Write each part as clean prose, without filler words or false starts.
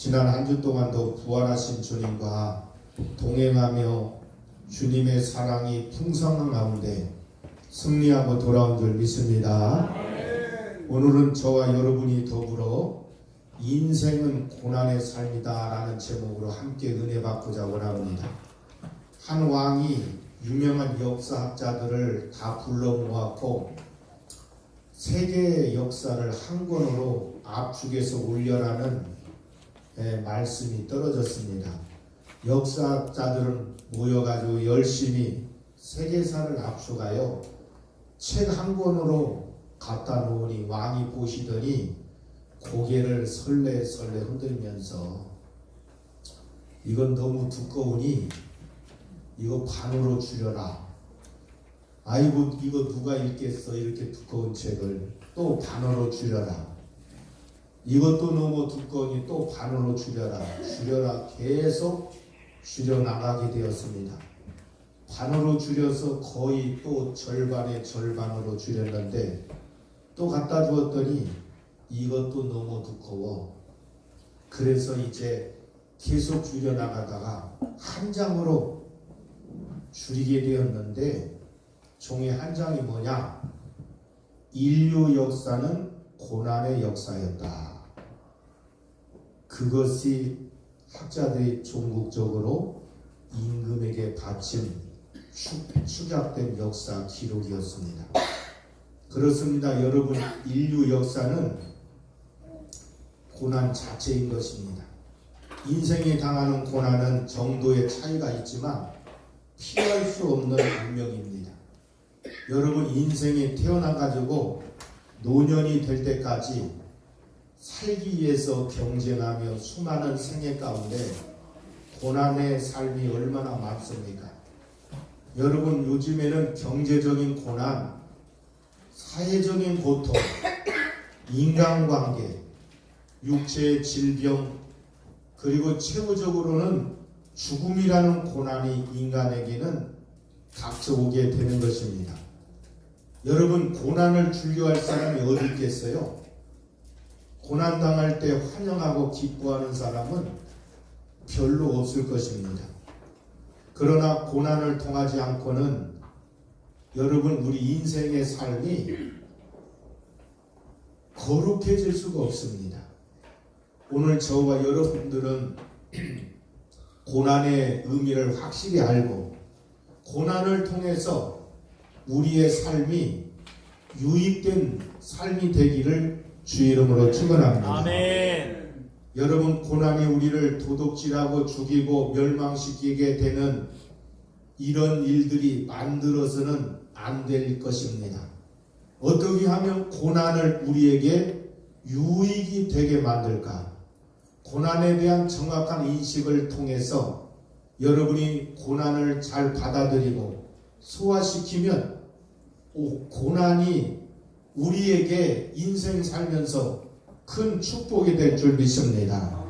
지난 한 주 동안도 부활하신 주님과 동행하며 주님의 사랑이 풍성한 가운데 승리하고 돌아온 줄 믿습니다. 오늘은 저와 여러분이 더불어 인생은 고난의 삶이다 라는 제목으로 함께 은혜 받고자 원합니다. 한 왕이 유명한 역사학자들을 다 불러 모았고 세계의 역사를 한 권으로 압축해서 올려라는 말씀이 떨어졌습니다. 역사학자들은 모여가지고 열심히 세계사를 압축하여 책 한 권으로 갖다 놓으니 왕이 보시더니 고개를 설레설레 흔들면서 이건 너무 두꺼우니 이거 반으로 줄여라. 아이고 이거 누가 읽겠어, 이렇게 두꺼운 책을. 또 반으로 줄여라. 이것도 너무 두꺼우니 또 반으로 줄여라. 계속 줄여나가게 되었습니다. 반으로 줄여서 거의 또 절반의 절반으로 줄였는데 또 갖다 주었더니 이것도 너무 두꺼워. 그래서 이제 계속 줄여나가다가 한 장으로 줄이게 되었는데 종이 한 장이 뭐냐? 인류 역사는 고난의 역사였다. 그것이 학자들이 종국적으로 임금에게 바친 축약된 역사 기록이었습니다. 그렇습니다. 여러분, 인류 역사는 고난 자체인 것입니다. 인생에 당하는 고난은 정도의 차이가 있지만 피할 수 없는 운명입니다. 여러분, 인생에 태어나가지고 노년이 될 때까지 살기 위해서 경쟁하며 수많은 생애 가운데 고난의 삶이 얼마나 많습니까? 여러분, 요즘에는 경제적인 고난, 사회적인 고통, 인간관계, 육체의 질병, 그리고 최후적으로는 죽음이라는 고난이 인간에게는 닥쳐오게 되는 것입니다. 여러분, 고난을 즐겨할 사람이 어디 있겠어요? 고난당할 때 환영하고 기뻐하는 사람은 별로 없을 것입니다. 그러나 고난을 통하지 않고는 여러분, 우리 인생의 삶이 거룩해질 수가 없습니다. 오늘 저와 여러분들은 고난의 의미를 확실히 알고 고난을 통해서 우리의 삶이 유익된 삶이 되기를 주 이름으로 축원합니다. 아멘. 여러분, 고난이 우리를 도둑질하고 죽이고 멸망시키게 되는 이런 일들이 만들어서는 안 될 것입니다. 어떻게 하면 고난을 우리에게 유익이 되게 만들까? 고난에 대한 정확한 인식을 통해서 여러분이 고난을 잘 받아들이고 소화시키면 고난이 우리에게 인생 살면서 큰 축복이 될 줄 믿습니다.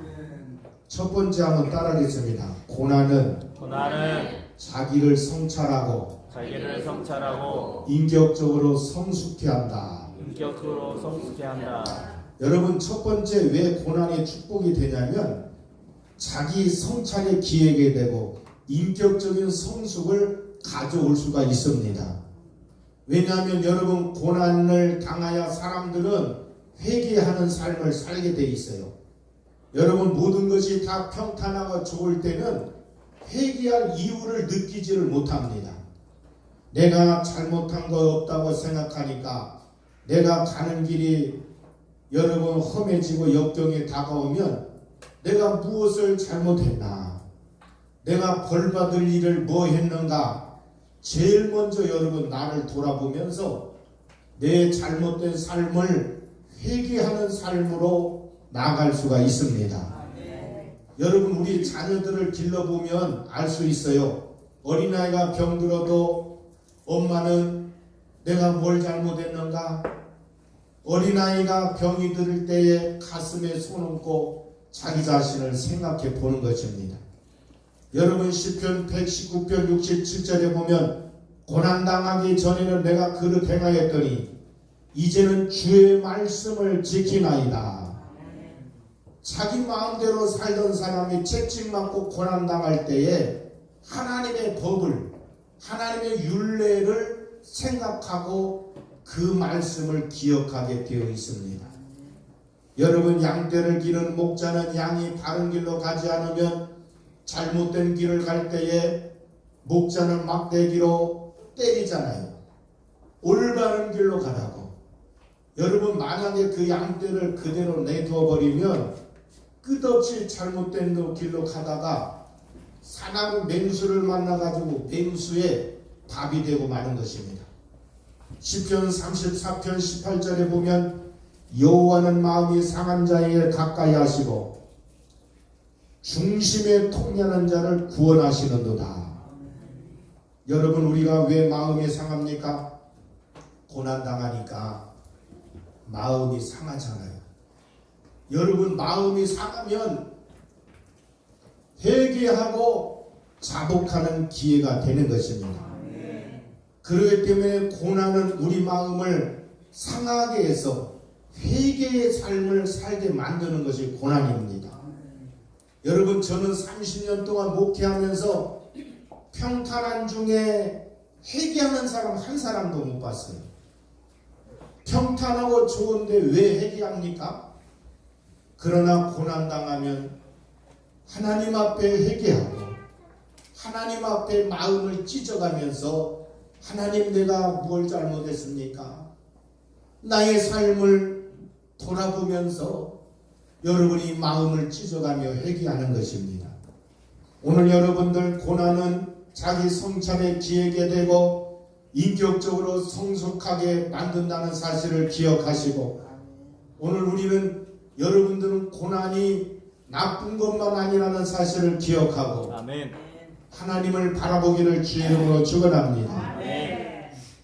첫 번째 한번 따라하겠습니다. 고난은 자기를 성찰하고 인격적으로 성숙케 한다. 여러분, 첫 번째 왜 고난이 축복이 되냐면 자기 성찰의 기회게 되고 인격적인 성숙을 가져올 수가 있습니다. 왜냐하면 여러분, 고난을 당하여 사람들은 회개하는 삶을 살게 돼 있어요. 여러분, 모든 것이 다 평탄하고 좋을 때는 회개할 이유를 느끼지를 못합니다. 내가 잘못한 거 없다고 생각하니까 내가 가는 길이 여러분 험해지고 역경이 다가오면 내가 무엇을 잘못했나? 내가 벌받을 일을 뭐 했는가? 제일 먼저 여러분 나를 돌아보면서 내 잘못된 삶을 회개하는 삶으로 나아갈 수가 있습니다. 여러분, 우리 자녀들을 길러보면 알 수 있어요. 어린아이가 병들어도 엄마는 내가 뭘 잘못했는가? 어린아이가 병이 들 때에 가슴에 손 얹고 자기 자신을 생각해 보는 것입니다. 여러분, 시편 119편 67절에 보면 고난당하기 전에는 내가 그릇 행하였더니 이제는 주의 말씀을 지키나이다. 자기 마음대로 살던 사람이 채찍맞고 고난당할 때에 하나님의 법을, 하나님의 율례를 생각하고 그 말씀을 기억하게 되어 있습니다. 여러분, 양떼를 기르는 목자는 양이 바른 길로 가지 않으면 잘못된 길을 갈 때에 목자는 막대기로 때리잖아요. 올바른 길로 가라고. 여러분, 만약에 그 양떼를 그대로 내두어 버리면 끝없이 잘못된 길로 가다가 사나운 맹수를 만나가지고 맹수의 밥이 되고 마는 것입니다. 시편 34편 18절에 보면 여호와는 마음이 상한 자에게 가까이 하시고 중심에 통렬한 자를 구원하시는도다. 여러분, 우리가 왜 마음이 상합니까? 고난당하니까 마음이 상하잖아요. 여러분, 마음이 상하면 회개하고 자복하는 기회가 되는 것입니다. 그렇기 때문에 고난은 우리 마음을 상하게 해서 회개의 삶을 살게 만드는 것이 고난입니다. 여러분, 저는 30년 동안 목회하면서 평탄한 중에 회개하는 사람 한 사람도 못 봤어요. 평탄하고 좋은데 왜 회개합니까? 그러나 고난당하면 하나님 앞에 회개하고 하나님 앞에 마음을 찢어가면서 하나님, 내가 뭘 잘못했습니까? 나의 삶을 돌아보면서 여러분이 마음을 찢어가며 회개하는 것입니다. 오늘 여러분들, 고난은 자기 성찰의 기회게 되고 인격적으로 성숙하게 만든다는 사실을 기억하시고, 오늘 우리는, 여러분들은 고난이 나쁜 것만 아니라는 사실을 기억하고 아멘. 하나님을 바라보기를 주의 이름으로 축원합니다.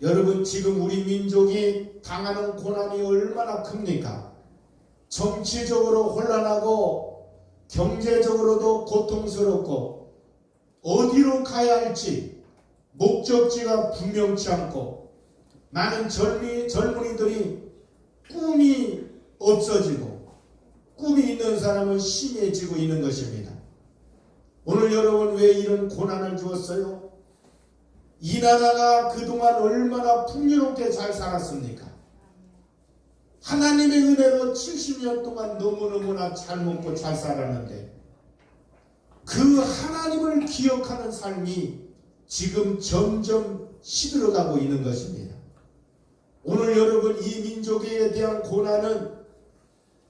여러분, 지금 우리 민족이 당하는 고난이 얼마나 큽니까? 정치적으로 혼란하고 경제적으로도 고통스럽고 어디로 가야 할지 목적지가 분명치 않고 많은 젊은이들이 꿈이 없어지고 꿈이 있는 사람은 심해지고 있는 것입니다. 오늘 여러분, 왜 이런 고난을 주었어요? 이 나라가 그동안 얼마나 풍요롭게 잘 살았습니까? 하나님의 은혜로 70년 동안 너무너무나 잘 먹고 잘 살았는데 그 하나님을 기억하는 삶이 지금 점점 시들어가고 있는 것입니다. 오늘 여러분, 이 민족에 대한 고난은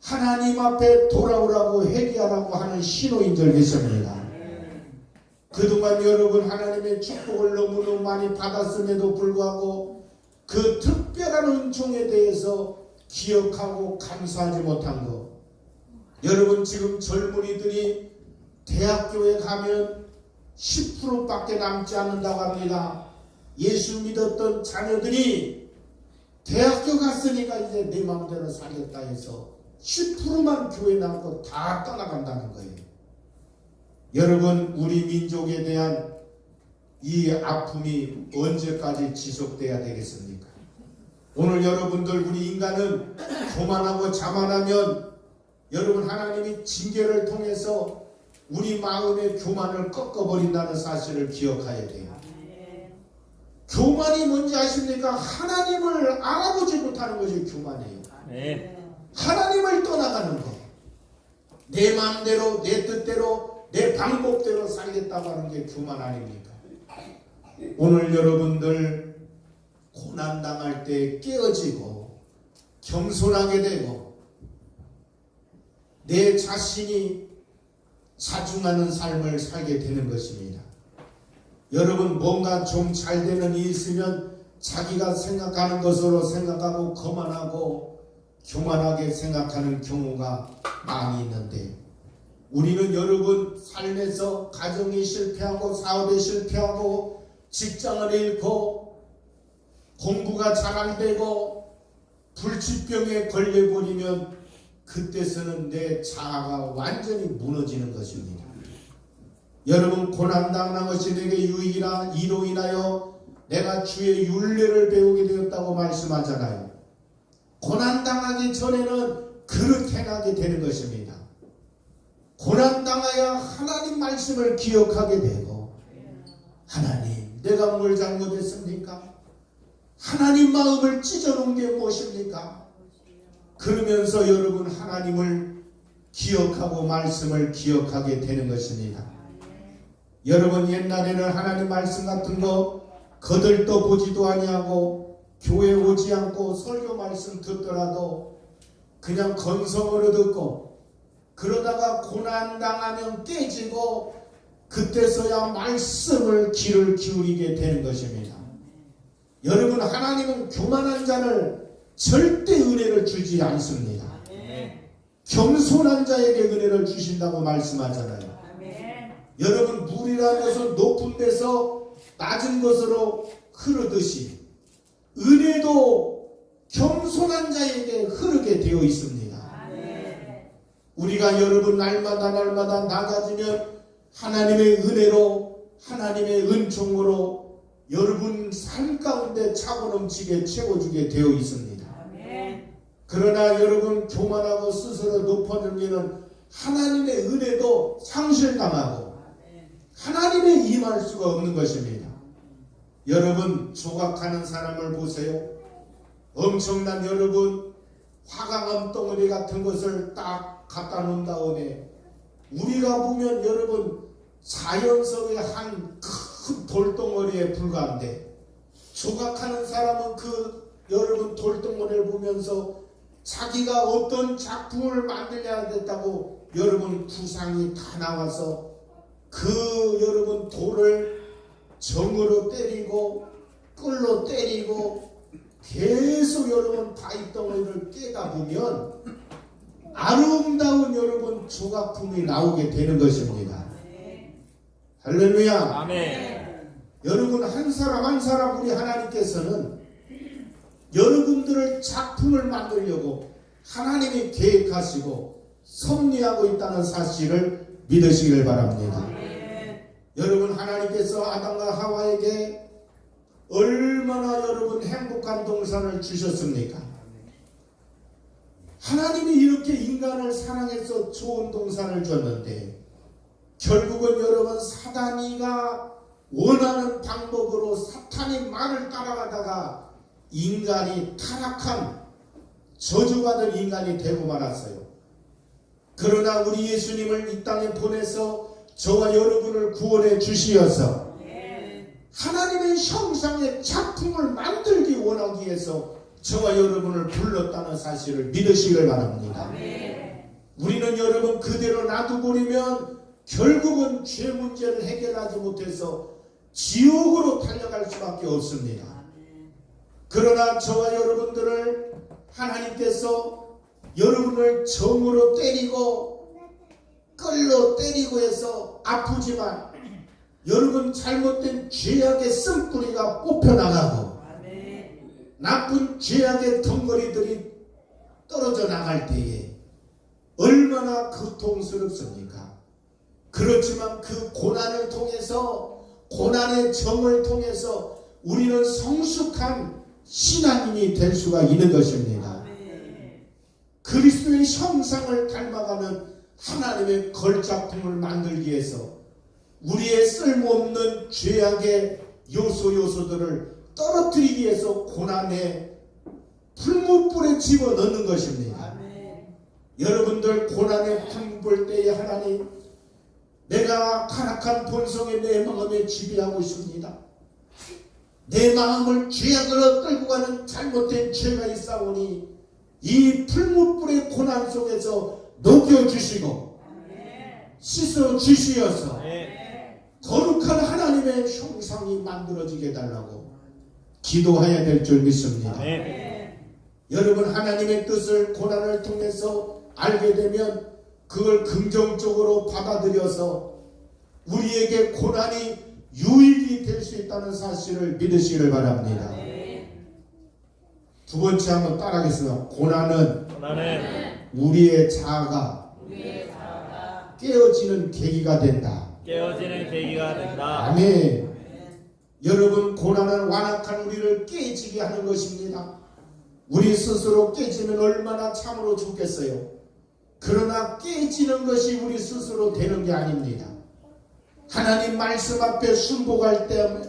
하나님 앞에 돌아오라고 회개하라고 하는 신호인 줄 믿습니다. 그동안 여러분, 하나님의 축복을 너무너무 많이 받았음에도 불구하고 그 특별한 은총에 대해서 기억하고 감사하지 못한 것. 여러분, 지금 젊은이들이 대학교에 가면 10%밖에 남지 않는다고 합니다. 예수 믿었던 자녀들이 대학교 갔으니까 이제 내 마음대로 살겠다 해서 10%만 교회 나오고 다 떠나간다는 거예요. 여러분, 우리 민족에 대한 이 아픔이 언제까지 지속돼야 되겠습니까? 오늘 여러분들, 우리 인간은 교만하고 자만하면 여러분, 하나님이 징계를 통해서 우리 마음의 교만을 꺾어버린다는 사실을 기억해야 돼요. 교만이 뭔지 아십니까? 하나님을 알아보지 못하는 것이 교만이에요. 하나님을 떠나가는 것. 내 마음대로, 내 뜻대로, 내 방법대로 살겠다고 하는 게 교만 아닙니까? 오늘 여러분들 고난당할 때 깨어지고 겸손하게 되고 내 자신이 자중하는 삶을 살게 되는 것입니다. 여러분, 뭔가 좀 잘 되는 일이 있으면 자기가 생각하는 것으로 생각하고 거만하고 교만하게 생각하는 경우가 많이 있는데, 우리는 여러분 삶에서 가정이 실패하고 사업에 실패하고 직장을 잃고 공부가 잘 안 되고 불치병에 걸려버리면 그때서는 내 자아가 완전히 무너지는 것입니다. 여러분, 고난당한 것이 내게 유익이라 이로 인하여 내가 주의 율례를 배우게 되었다고 말씀하잖아요. 고난당하기 전에는 그렇게 행하게 되는 것입니다. 고난당하여 하나님 말씀을 기억하게 되고, 하나님 내가 뭘 잘못했습니까? 하나님 마음을 찢어놓은 게 무엇입니까? 그러면서 여러분 하나님을 기억하고 말씀을 기억하게 되는 것입니다. 여러분 옛날에는 하나님 말씀 같은 거 거들떠 보지도 아니하고 교회 오지 않고 설교 말씀 듣더라도 그냥 건성으로 듣고, 그러다가 고난당하면 깨지고 그때서야 말씀을 귀를 기울이게 되는 것입니다. 여러분 하나님은 교만한 자를 절대 은혜를 주지 않습니다. 겸손한 자에게 은혜를 주신다고 말씀하잖아요. 여러분 물이라는 것은 높은 데서 낮은 것으로 흐르듯이 은혜도 겸손한 자에게 흐르게 되어 있습니다. 우리가 여러분 날마다 낮아지면 하나님의 은혜로, 하나님의 은총으로 여러분 삶 가운데 차고 넘치게 채워주게 되어 있습니다. 그러나 여러분 교만하고 스스로 높아지면 하나님의 은혜도 상실당하고 하나님의 임할 수가 없는 것입니다. 여러분 조각하는 사람을 보세요. 엄청난 여러분 화강암 덩어리 같은 것을 딱 갖다 놓은 다음에 우리가 보면 여러분 자연석의 한 큰 돌덩어리에 불과한데, 조각하는 사람은 그 여러분 돌덩어리를 보면서 자기가 어떤 작품을 만들어야 됐다고 여러분 구상이 다 나와서 그 여러분 돌을 정으로 때리고 끌로 때리고 계속 여러분 바위덩어리를 깨다 보면 아름다운 여러분 조각품이 나오게 되는 것입니다. 할렐루야. 아멘. 여러분 한 사람 한 사람 우리 하나님께서는 여러분들을 작품을 만들려고 하나님이 계획하시고 섭리하고 있다는 사실을 믿으시길 바랍니다. 여러분 하나님께서 아담과 하와에게 얼마나 여러분 행복한 동산을 주셨습니까? 하나님이 이렇게 인간을 사랑해서 좋은 동산을 줬는데 결국은 여러분 사단이가 원하는 방법으로 사탄의 말을 따라가다가 인간이 타락한 저주받은 인간이 되고 말았어요. 그러나 우리 예수님을 이 땅에 보내서 저와 여러분을 구원해 주시어서 하나님의 형상의 작품을 만들기 원하기 위해서 저와 여러분을 불렀다는 사실을 믿으시길 바랍니다. 우리는 여러분 그대로 놔두버리면 결국은 죄 문제를 해결하지 못해서 지옥으로 달려갈 수밖에 없습니다. 그러나 저와 여러분들을 하나님께서 여러분을 정으로 때리고 끌로 때리고 해서 아프지만 여러분 잘못된 죄악의 쓴뿌리가 뽑혀나가고 나쁜 죄악의 덩어리들이 떨어져 나갈 때에 얼마나 고통스럽습니까? 그렇지만 그 고난을 통해서, 고난의 정을 통해서 우리는 성숙한 신앙인이 될 수가 있는 것입니다. 그리스도의 형상을 닮아가는 하나님의 걸작품을 만들기 위해서 우리의 쓸모없는 죄악의 요소들을 떨어뜨리기 위해서 고난의 풀무불에 집어넣는 것입니다. 여러분들 고난의 풀무불 때에 하나님, 내가 타락한 본성의 내 마음에 지배하고 있습니다. 내 마음을 죄악으로 끌고 가는 잘못된 죄가 있사오니 이 풀무불의 고난 속에서 녹여주시고 씻어주시어서 거룩한 하나님의 형상이 만들어지게 달라고 기도해야 될 줄 믿습니다. 여러분 하나님의 뜻을 고난을 통해서 알게 되면 그걸 긍정적으로 받아들여서 우리에게 고난이 유익이 될 수 있다는 사실을 믿으시기를 바랍니다. 두 번째 한번 따라하겠습니다. 고난은 우리의 자아가 깨어지는 계기가 된다. 깨어지는 계기가 된다. 아멘. 여러분 고난은 완악한 우리를 깨지게 하는 것입니다. 우리 스스로 깨지면 얼마나 참으로 좋겠어요. 그러나 깨지는 것이 우리 스스로 되는 게 아닙니다. 하나님 말씀 앞에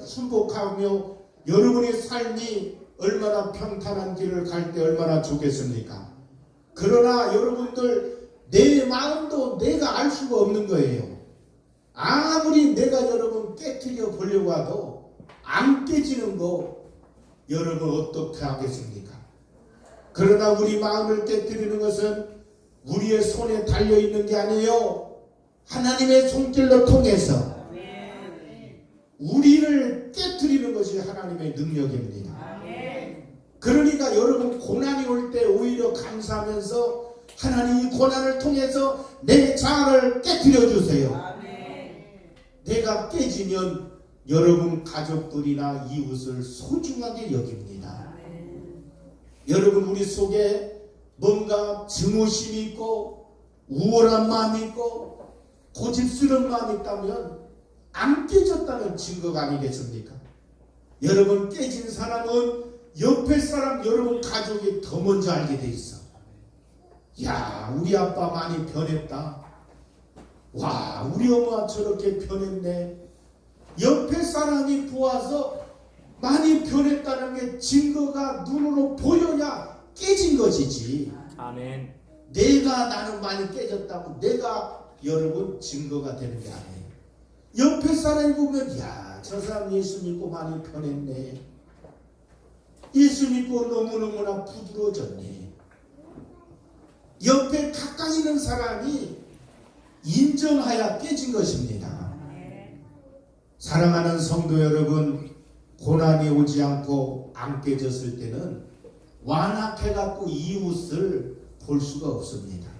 순복하며 여러분의 삶이 얼마나 평탄한 길을 갈 때 얼마나 좋겠습니까? 그러나 여러분들 내 마음도 내가 알 수가 없는 거예요. 아무리 내가 여러분 깨트려 보려고 해도 안 깨지는 거 여러분 어떻게 하겠습니까? 그러나 우리 마음을 깨트리는 것은 우리의 손에 달려있는 게 아니에요. 하나님의 손길로 통해서 우리를 깨트리는 것이 하나님의 능력입니다. 그러니까 여러분 고난이 올 때 오히려 감사하면서 하나님 이 고난을 통해서 내 자아를 깨트려 주세요. 내가 깨지면 여러분 가족들이나 이웃을 소중하게 여깁니다. 여러분 우리 속에 뭔가 증오심이 있고 우월한 마음이 있고 고집스러운 마음이 있다면 안 깨졌다는 증거가 아니겠습니까? 여러분 깨진 사람은 옆에 사람 여러분 가족이 더 먼저 알게 돼 있어. 야 우리 아빠 많이 변했다. 와 우리 엄마 저렇게 변했네. 옆에 사람이 보아서 많이 변했다는 게 증거가 눈으로 보여야 깨진 것이지. 아멘. 내가 나는 많이 깨졌다고 내가 여러분 증거가 되는 게 아니에요. 옆에 사람이 보면 야 저 사람 예수 믿고 많이 변했네. 예수 믿고 너무너무나 부드러워졌네. 옆에 가까이 있는 사람이 인정하여 깨진 것입니다. 사랑하는 성도 여러분, 고난이 오지 않고 안 깨졌을 때는 완악해갖고 이웃을 볼 수가 없습니다.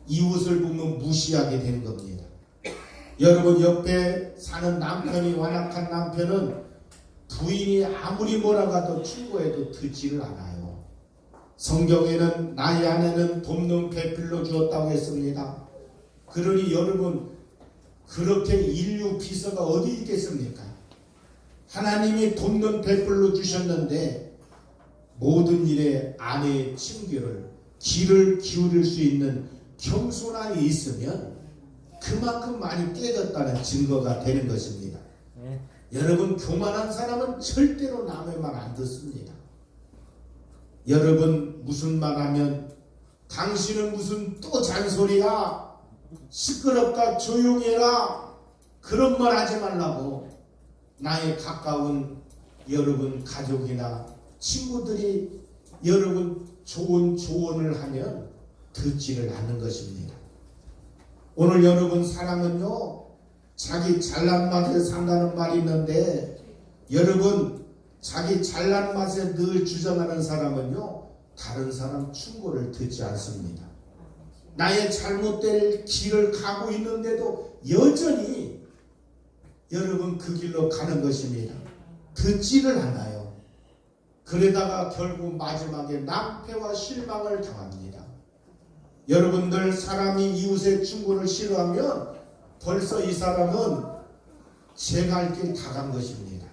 이웃을 보면 무시하게 되는 겁니다. 여러분 옆에 사는 남편이 완악한 남편은 부인이 아무리 뭐라고 해도 충고해도 듣지를 않아요. 성경에는 나의 아내는 돕는 배필로 주었다고 했습니다. 그러니 여러분 그렇게 인류 비서가 어디 있겠습니까? 하나님이 돕는 배필로 주셨는데 모든 일에 아내의 친교를 귀를 기울일 수 있는 겸손함이 있으면 그만큼 많이 깨졌다는 증거가 되는 것입니다. 여러분 교만한 사람은 절대로 남의 말 안 듣습니다. 여러분 무슨 말 하면 당신은 무슨 또 잔소리야 시끄럽다 조용히 해라 그런 말 하지 말라고 나의 가까운 여러분 가족이나 친구들이 여러분 좋은 조언을 하면 듣지를 않는 것입니다. 오늘 여러분 사랑은요 자기 잘난 맛에 산다는 말이 있는데 여러분 자기 잘난 맛에 늘 주장하는 사람은요 다른 사람 충고를 듣지 않습니다. 나의 잘못될 길을 가고 있는데도 여전히 여러분 그 길로 가는 것입니다. 듣지를 않아요. 그러다가 결국 마지막에 낭패와 실망을 당합니다. 여러분들 사람이 이웃의 충고를 싫어하면 벌써 이 사람은 제 갈 길 다 간 것입니다.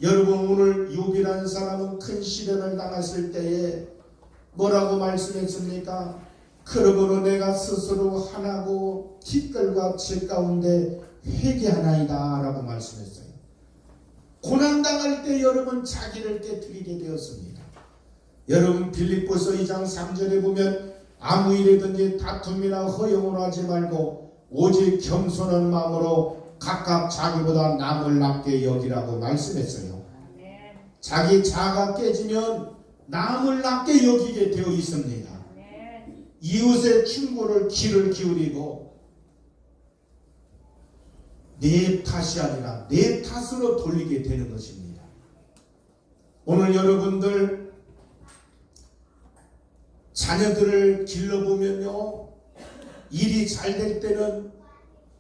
여러분 오늘 욥이라는 사람은 큰 시련을 당했을 때에 뭐라고 말씀했습니까? 그러므로 내가 스스로 하나고 티끌과 제 가운데 회개하나이다 라고 말씀했어요. 고난당할 때 여러분 자기를 깨뜨리게 되었습니다. 여러분 빌립보서 2장 3절에 보면 아무 일이든지 다툼이나 허용을 하지 말고 오직 겸손한 마음으로 각각 자기보다 남을 낮게 여기라고 말씀했어요. 자기 자아가 깨지면 남을 낮게 여기게 되어 있습니다. 이웃의 충고를 귀를 기울이고 내 탓이 아니라 내 탓으로 돌리게 되는 것입니다. 오늘 여러분들 자녀들을 길러보면요 일이 잘 될 때는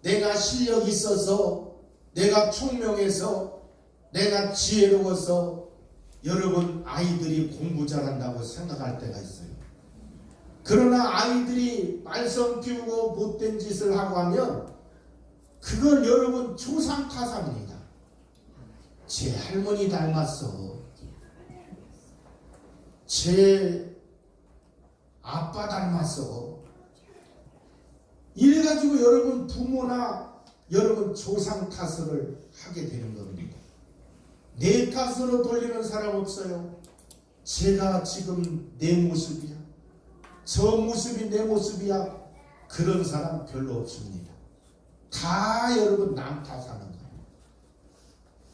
내가 실력이 있어서 내가 총명해서 내가 지혜로워서 여러분 아이들이 공부 잘한다고 생각할 때가 있어요. 그러나 아이들이 말썽 피우고 못된 짓을 하고 하면 그걸 여러분 조상 탓합니다. 제 할머니 닮았어. 제 아빠 닮았어. 이래가지고 여러분 부모나 여러분 조상 탓을 하게 되는 겁니다. 내 탓으로 돌리는 사람 없어요. 제가 지금 내 모습이야, 저 모습이 내 모습이야, 그런 사람 별로 없습니다. 다 여러분 남 탓하는 거예요.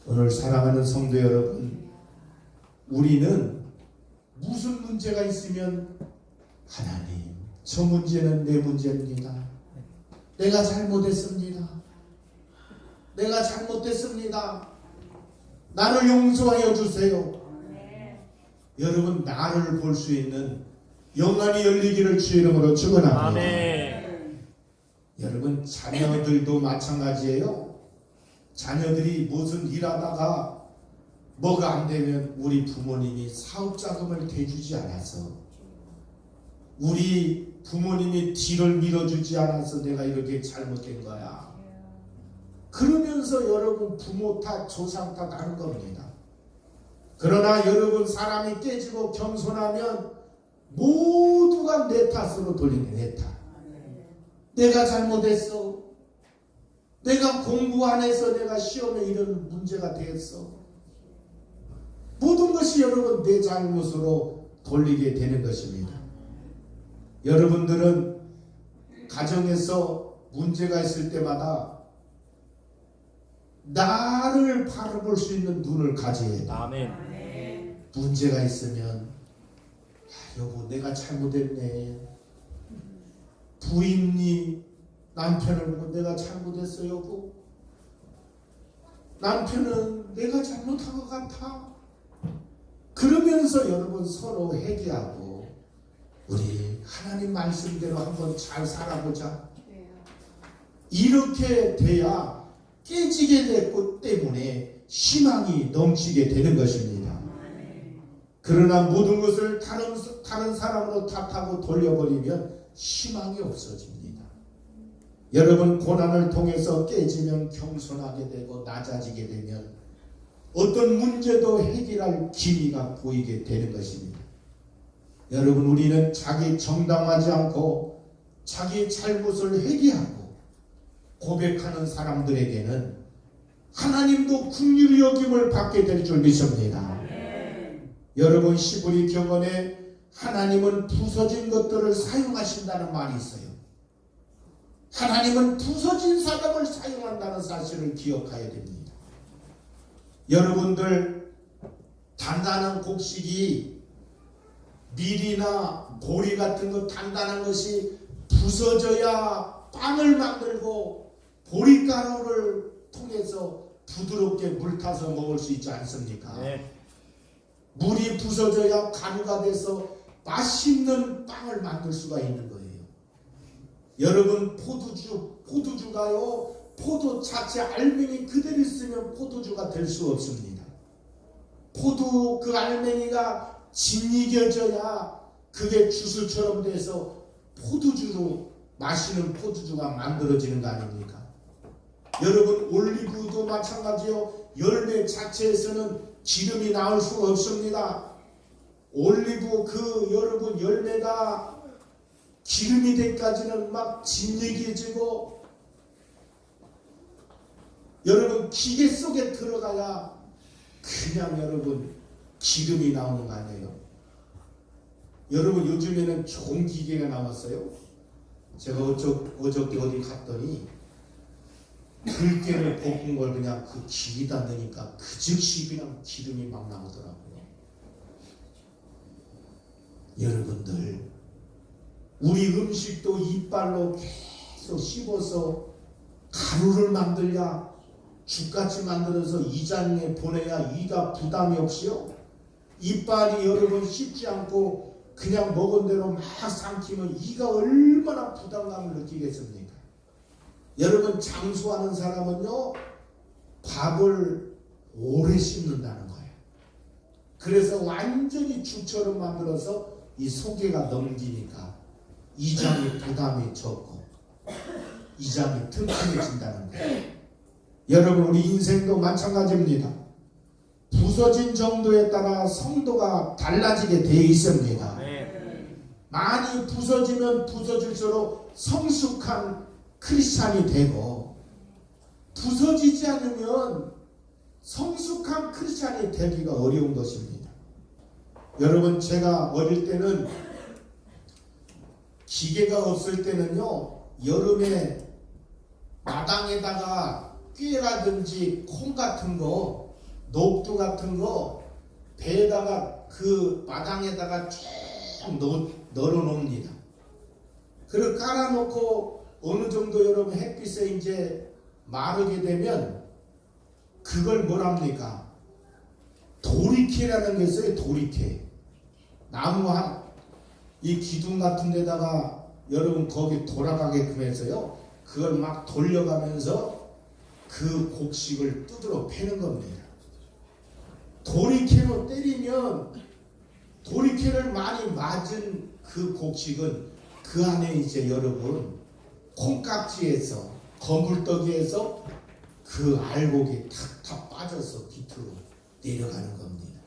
오늘 사랑하는 성도 여러분, 우리는 무슨 문제가 있으면 하나님, 저 문제는 내 문제입니다. 내가 잘못했습니다. 내가 잘못했습니다. 나를 용서하여 주세요. 여러분, 나를 볼 수 있는 영안이 열리기를 주의 이름으로 축원합니다. 아멘. 여러분, 자녀들도 마찬가지예요. 자녀들이 무슨 일하다가 뭐가 안 되면 우리 부모님이 사업자금을 대주지 않아서, 우리 부모님이 뒤를 밀어주지 않아서 내가 이렇게 잘못된 거야. 그러면서 여러분 부모 탓, 조상 탓 하는 겁니다. 그러나 여러분, 사람이 깨지고 겸손하면 모두가 내 탓으로 돌리네. 내 탓. 내가 잘못했어. 내가 공부 안 해서 내가 시험에 이런 문제가 되었어. 모든 것이 여러분 내 잘못으로 돌리게 되는 것입니다. 여러분들은 가정에서 문제가 있을 때마다 나를 바라볼 수 있는 눈을 가져야 돼. 아멘. 문제가 있으면 여보, 내가 잘못했네. 부인이 남편을 보고 내가 잘못했어 여보. 남편은 내가 잘못한 것 같아. 그러면서 여러분 서로 회개하고 우리 하나님 말씀대로 한번 잘 살아보자. 이렇게 돼야 깨지게 됐기 때문에 희망이 넘치게 되는 것입니다. 그러나 모든 것을 다른 사람으로 탓하고 돌려버리면 희망이 없어집니다. 여러분, 고난을 통해서 깨지면 겸손하게 되고 낮아지게 되면 어떤 문제도 해결할 기미가 보이게 되는 것입니다. 여러분, 우리는 자기 정당하지 않고 자기 잘못을 회개하고 고백하는 사람들에게는 하나님도 긍휼히 여김을 받게 될 줄 믿습니다. 여러분, 시브리 경언에 하나님은 부서진 것들을 사용하신다는 말이 있어요. 하나님은 부서진 사람을 사용한다는 사실을 기억해야 됩니다. 여러분들, 단단한 곡식이 밀이나 보리 같은 것 단단한 것이 부서져야 빵을 만들고 보리가루를 통해서 부드럽게 물 타서 먹을 수 있지 않습니까? 네. 물이 부서져야 가루가 돼서 맛있는 빵을 만들 수가 있는 거예요. 여러분, 포도주가요, 포도 자체 알맹이 그대로 있으면 포도주가 될 수 없습니다. 포도 그 알맹이가 짓이겨져야 그게 주스처럼 돼서 포도주로 마시는 포도주가 만들어지는 거 아닙니까? 여러분, 올리브도 마찬가지요. 열매 자체에서는 기름이 나올 수가 없습니다. 올리브 여러분 열매가 기름이 되기까지는 막 진액해지고 여러분 기계 속에 들어가야 그냥 여러분 기름이 나오는 거 아니에요? 여러분, 요즘에는 좋은 기계가 나왔어요. 제가 어저께 어디 갔더니 들깨를 볶은 걸 그냥 그 기기다 넣으니까 그 즉시 그냥 기름이 막 나오더라고요. 여러분들, 우리 음식도 이빨로 계속 씹어서 가루를 만들랴, 죽같이 만들어서 이장에 보내야 이가 부담이 없이요. 이빨이 여러분 씹지 않고 그냥 먹은 대로 막 삼키면 이가 얼마나 부담감을 느끼겠습니까? 여러분, 장수하는 사람은요, 밥을 오래 씹는다는 거예요. 그래서 완전히 죽처럼 만들어서 이 소개가 넘기니까 이장의 부담이 적고 이장이 튼튼해진다는 거예요. 여러분, 우리 인생도 마찬가지입니다. 부서진 정도에 따라 성도가 달라지게 되어 있습니다. 많이 부서지면 부서질수록 성숙한 크리스찬이 되고, 부서지지 않으면 성숙한 크리스찬이 되기가 어려운 것입니다. 여러분, 제가 어릴 때는 기계가 없을 때는요, 여름에 마당에다가 꾀라든지 콩 같은 거, 녹두 같은 거 배에다가 그 마당에다가 쭉 널어 놓습니다. 그리고 깔아놓고 어느 정도 여러분 햇빛에 이제 마르게 되면 그걸 뭐랍니까? 도리캐라는 게 있어요. 도리캐. 나무 이 기둥 같은 데다가 여러분 거기 돌아가게끔 해서요, 그걸 막 돌려가면서 그 곡식을 두드러 패는 겁니다. 도리캐로 때리면 도리캐를 많이 맞은 그 곡식은 그 안에 이제 여러분 콩깍지에서 거물떡이에서 그 알곡이 탁탁 빠져서 밑으로 내려가는 겁니다.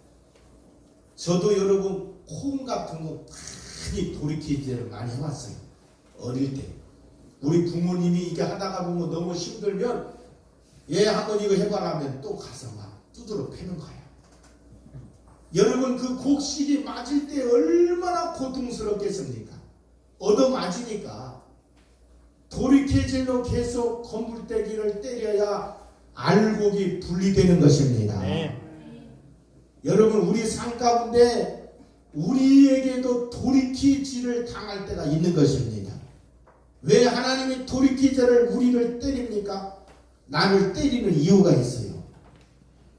저도 여러분 콩 같은 거 많이 도리캐질을 많이 해왔어요. 어릴 때 우리 부모님이 이게 하다가 보면 너무 힘들면 얘 한번 이거 해봐라 하면 또 가서 막 두드러 패는 거야. 여러분, 그 곡식이 맞을 때 얼마나 고통스럽겠습니까? 얻어맞으니까 도리캐질로 계속 건불대기를 때려야 알곡이 분리되는 것입니다. 네. 여러분, 우리 삶 가운데 우리에게도 도리캐질을 당할 때가 있는 것입니다. 왜 하나님이 도리캐질을 우리를 때립니까? 나를 때리는 이유가 있어요.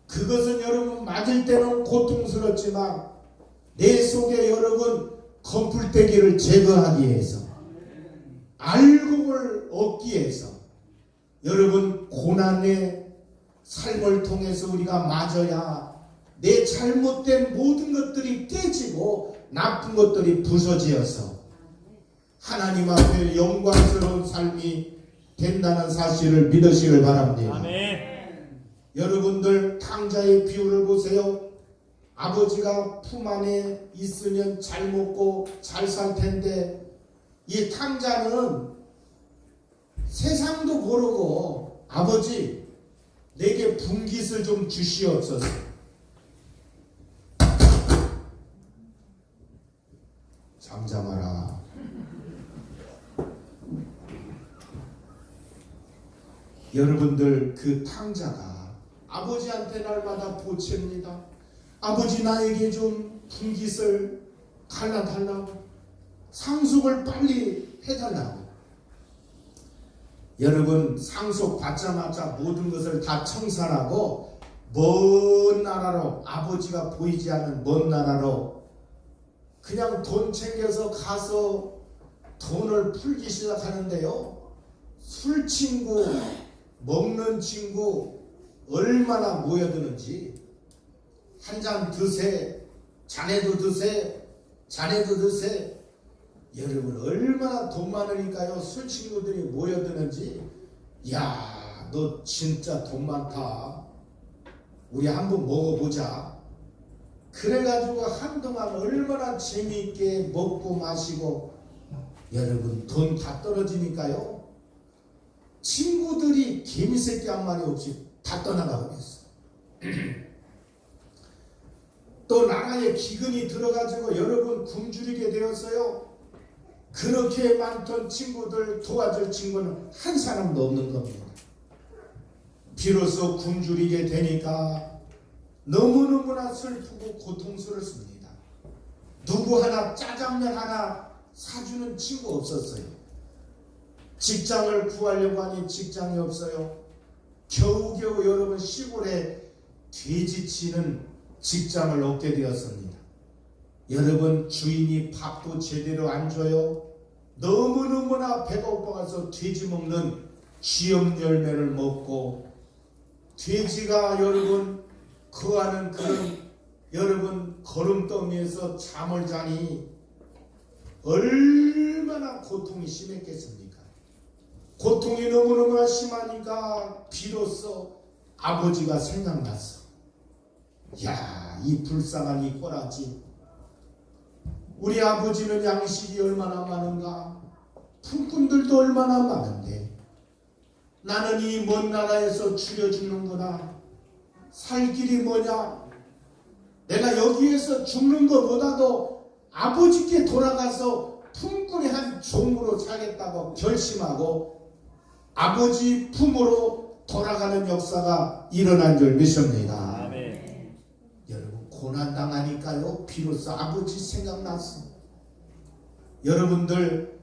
그것은 여러분 맞을 때는 고통스럽지만 내 속에 여러분 건풀떼기를 제거하기 위해서, 알곡을 얻기 위해서, 여러분 고난의 삶을 통해서 우리가 맞아야 내 잘못된 모든 것들이 깨지고 나쁜 것들이 부서지어서 하나님 앞에 영광스러운 삶이 된다는 사실을 믿으시길 바랍니다. 아멘. 여러분들 탕자의 비유를 보세요. 아버지가 품 안에 있으면 잘 먹고 잘 살 텐데, 이 탕자는 세상도 모르고 아버지 내게 분깃을 좀 주시옵소서. 잠잠하라. 여러분들 그 탕자가 아버지한테 날마다 보채입니다. 아버지 나에게 좀 분깃을 갈라달라고, 상속을 빨리 해달라고. 여러분 상속 받자마자 모든 것을 다 청산하고 먼 나라로, 아버지가 보이지 않는 먼 나라로 그냥 돈 챙겨서 가서 돈을 풀기 시작하는데요, 술 친구, 먹는 친구 얼마나 모여드는지, 한 잔 드세, 자네도 드세, 자네도 드세. 여러분 얼마나 돈 많으니까요, 술 친구들이 모여드는지. 야, 너 진짜 돈 많다, 우리 한번 먹어보자. 그래가지고 한동안 얼마나 재미있게 먹고 마시고, 여러분 돈 다 떨어지니까요, 친구들이 개미새끼 한 마리 없이 다 떠나가 버렸어. 또 나라에 기근이 들어가지고 여러분 굶주리게 되었어요. 그렇게 많던 친구들 도와줄 친구는 한 사람도 없는 겁니다. 비로소 굶주리게 되니까 너무너무나 슬프고 고통스럽습니다. 누구 하나 짜장면 하나 사주는 친구 없었어요. 직장을 구하려고 하니 직장이 없어요. 겨우겨우 여러분 시골에 돼지치는 직장을 얻게 되었습니다. 여러분 주인이 밥도 제대로 안 줘요. 너무너무나 배가 고파서 돼지 먹는 쥐염 열매를 먹고, 돼지가 여러분 거하는 그런 여러분 거름더미에서 잠을 자니 얼마나 고통이 심했겠습니까? 고통이 너무너무나 심하니까 비로소 아버지가 생각났어. 야, 이 불쌍한 이 꼬라지, 우리 아버지는 양식이 얼마나 많은가? 품꾼들도 얼마나 많은데 나는 이 먼 나라에서 죽여 죽는구나. 살 길이 뭐냐? 내가 여기에서 죽는 것보다도 아버지께 돌아가서 품꾼의 한 종으로 살겠다고 결심하고 아버지 품으로 돌아가는 역사가 일어난 줄 믿습니다. 아멘. 여러분 고난 당하니까요 비로소 아버지 생각났어. 여러분들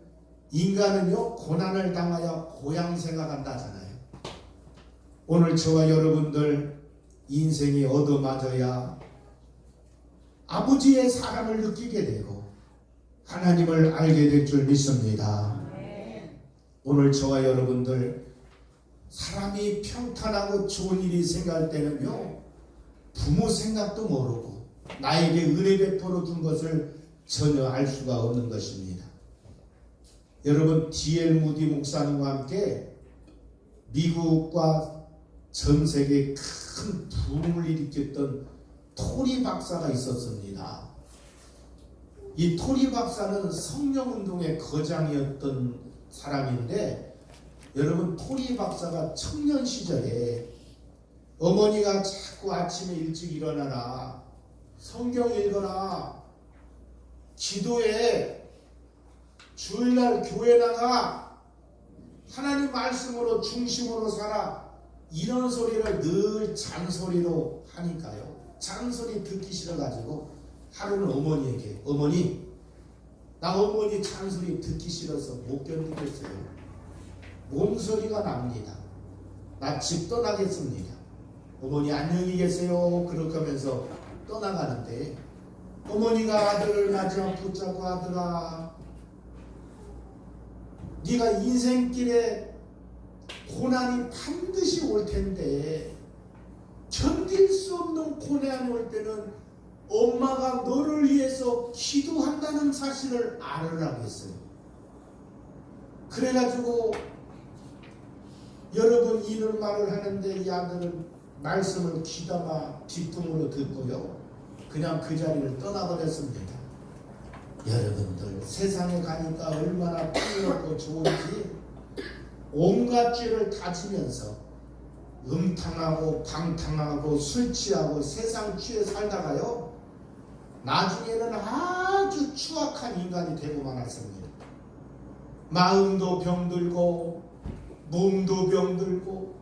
인간은요 고난을 당하여 고향 생각한다잖아요. 오늘 저와 여러분들 인생이 얻어맞아야 아버지의 사랑을 느끼게 되고 하나님을 알게 될 줄 믿습니다. 오늘 저와 여러분들 사람이 평탄하고 좋은 일이 생길 때는요 부모 생각도 모르고 나에게 은혜 베풀어 준 것을 전혀 알 수가 없는 것입니다. 여러분 D.L. 무디 목사님과 함께 미국과 전 세계에 큰 부흥을 일으켰던 토리 박사가 있었습니다. 이 토리 박사는 성령운동의 거장이었던 사람인데 여러분 토리 박사가 청년 시절에 어머니가 자꾸 아침에 일찍 일어나라 성경 읽어라 기도해 주일날 교회 나가 하나님 말씀으로 중심으로 살아 이런 소리를 늘 잔소리로 하니까요 잔소리 듣기 싫어가지고 하루는 어머니에게 어머니 나 어머니 잔소리 듣기 싫어서 못 견디겠어요. 몸소리가 납니다. 나 집 떠나겠습니다. 어머니 안녕히 계세요. 그렇게 하면서 떠나가는데 어머니가 아들을 마지막 붙잡고 아들아 네가 인생길에 고난이 반드시 올 텐데 견딜 수 없는 고난이 올 때는 엄마가 너를 위해서 기도한다는 사실을 알으라고 했어요. 그래가지고 여러분 이런 말을 하는데 이 아들은 말씀을 귀담아 뒷등으로 듣고요 그냥 그 자리를 떠나버렸습니다. 여러분들 세상에 가니까 얼마나 풍요롭고 좋은지 온갖 죄를 다지면서 음탕하고 방탕하고 술 취하고 세상 취해 살다가요 나중에는 아주 추악한 인간이 되고 말았습니다. 마음도 병들고 몸도 병들고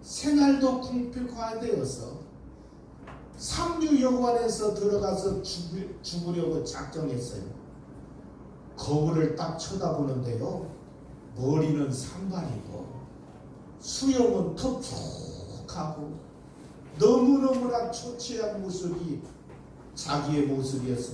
생활도 궁핍화되어서 삼류여관에서 들어가서 죽으려고 작정했어요. 거울을 딱 쳐다보는데요 머리는 산발이고 수염은 톡톡하고 너무너무나 초췌한 모습이 자기의 모습이었어.